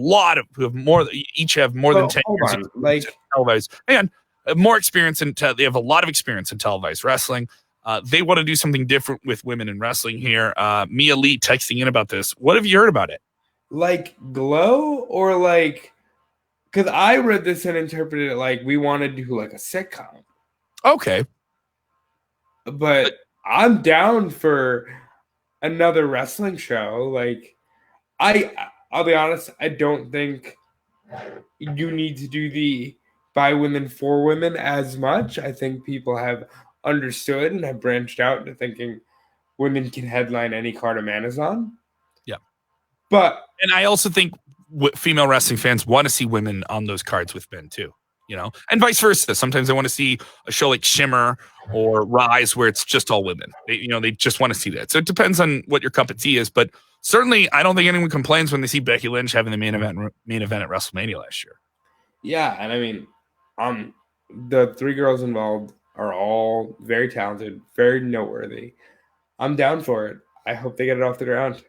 more than 10 years of televised, and more experience they have a lot of experience in televised wrestling. They want to do something different with women in wrestling here. Mia Lee texting in about this. What have you heard about it? Like Glow or like, because I read this and interpreted it like we want to do like a sitcom. Okay. But I'm down for another wrestling show. Like, I'll be honest, I don't think you need to do the by women for women as much. I think people have understood and have branched out into thinking women can headline any card a man is on. Yeah. And I also think female wrestling fans want to see women on those cards with men too, and vice versa. Sometimes they want to see a show like Shimmer or Rise where it's just all women. They just want to see that. So it depends on what your cup of tea is, but certainly I don't think anyone complains when they see Becky Lynch having the main event at WrestleMania last year. Yeah. And I mean, the three girls involved are all very talented, very noteworthy. I'm down for it. I hope they get it off the ground.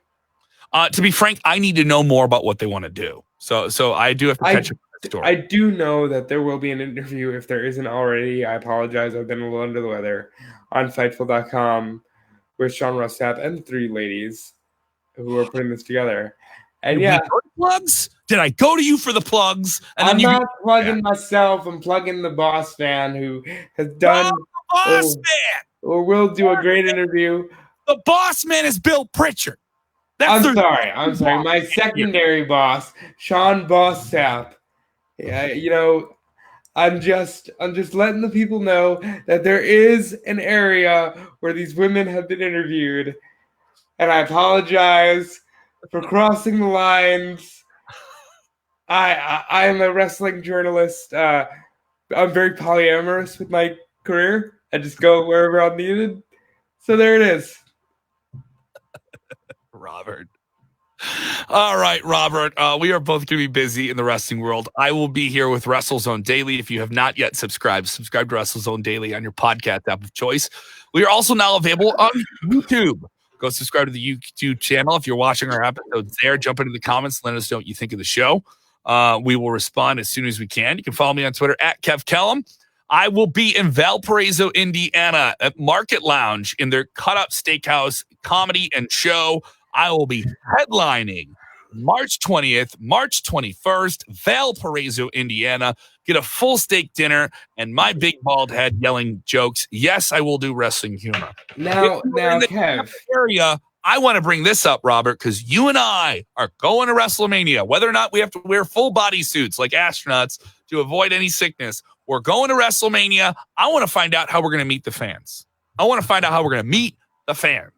To be frank, I need to know more about what they want to do. So I do have to catch up with that story. I do know that there will be an interview, if there isn't already. I apologize. I've been a little under the weather, on Fightful.com with Sean Rossap and the three ladies who are putting this together. And plugs? Did I go to you for the plugs? And I'm not plugging myself. I'm plugging the boss man who has done or will do a great interview. The boss man is Bill Pritchard. I'm sorry. My secondary boss, Sean Bossap. Yeah, I'm just letting the people know that there is an area where these women have been interviewed, and I apologize for crossing the lines. I am a wrestling journalist. I'm very polyamorous with my career. I just go wherever I'm needed. So there it is. Robert. All right, Robert. We are both going to be busy in the wrestling world. I will be here with WrestleZone Daily. If you have not yet subscribe to WrestleZone Daily on your podcast app of choice. We are also now available on YouTube. Go subscribe to the YouTube channel. If you're watching our episodes there, jump into the comments. Let us know what you think of the show. We will respond as soon as we can. You can follow me on Twitter at Kev Kellam. I will be in Valparaiso, Indiana at Market Lounge in their Cut Up Steakhouse comedy and show. I will be headlining March 20th, March 21st, Valparaiso, Indiana. Get a full steak dinner and my big bald head yelling jokes. Yes, I will do wrestling humor. Now, Kev. Area, I want to bring this up, Robert, because you and I are going to WrestleMania. Whether or not we have to wear full body suits like astronauts to avoid any sickness, we're going to WrestleMania. I want to find out how we're going to meet the fans. I want to find out how we're going to meet the fans.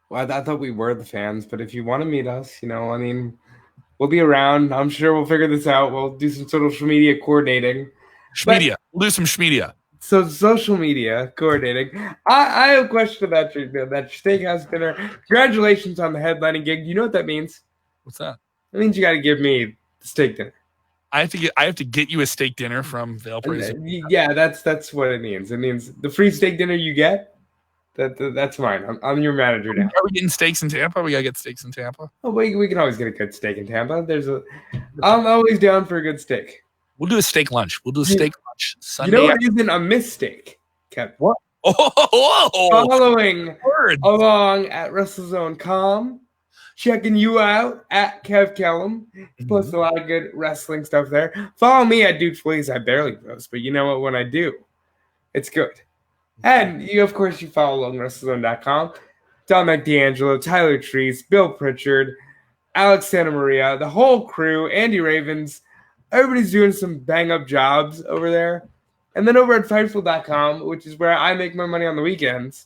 Well, I thought we were the fans, but if you want to meet us, we'll be around. I'm sure we'll figure this out. We'll do some social media coordinating. Schmedia. We'll do some schmedia. So social media coordinating. I have a question about that steakhouse dinner. Congratulations on the headlining gig. You know what that means? What's that? That means you got to give me the steak dinner. I have to get you a steak dinner from Valparaiso. Yeah, that's what it means. It means the free steak dinner you get. That's mine. I'm your manager now. Are we getting steaks in Tampa? We gotta get steaks in Tampa. Oh, we can always get a good steak in Tampa. I'm always down for a good steak. We'll do a steak lunch. We'll do a steak lunch Sunday. You know what isn't a mistake, Kev? What? Oh, following along at WrestleZone.com, checking you out at Kev Kellam. He posts a lot of good wrestling stuff there. Follow me at DeFelice. I barely post, but you know what? When I do, it's good. And you follow along WrestleZone.com. Dominic D'Angelo, Tyler Treese, Bill Pritchard, Alex Santa Maria, the whole crew, Andy Ravens. Everybody's doing some bang-up jobs over there. And then over at Fightful.com, which is where I make my money on the weekends,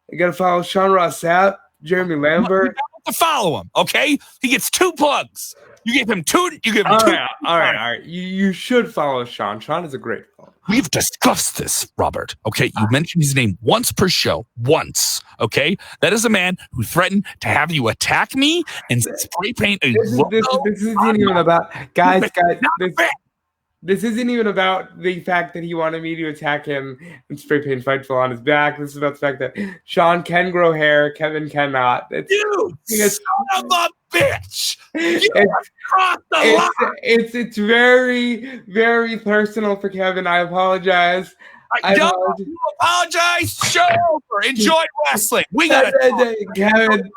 you got to follow Sean Ross Sapp, Jeremy Lambert. You have to follow him, okay? He gets 2 plugs. You give him 2. You give him 2. All right. You should follow Sean. Sean is a great follow. We've discussed this, Robert. Okay, you mentioned his name once per show. Once. Okay, that is a man who threatened to have you attack me and spray paint a logo. This isn't even about guys. This isn't even about the fact that he wanted me to attack him and spray paint Fightful on his back. This is about the fact that Sean can grow hair, Kevin cannot. You son of a bitch! It's very, very personal for Kevin. I apologize. You apologize. Show over. Enjoy wrestling. We got Kevin.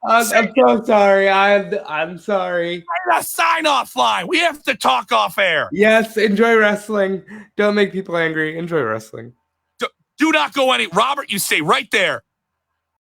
I'm so sorry. I'm sorry. A sign-off line. We have to talk off air. Yes, enjoy wrestling. Don't make people angry. Enjoy wrestling. Do not go any. Robert, you stay right there.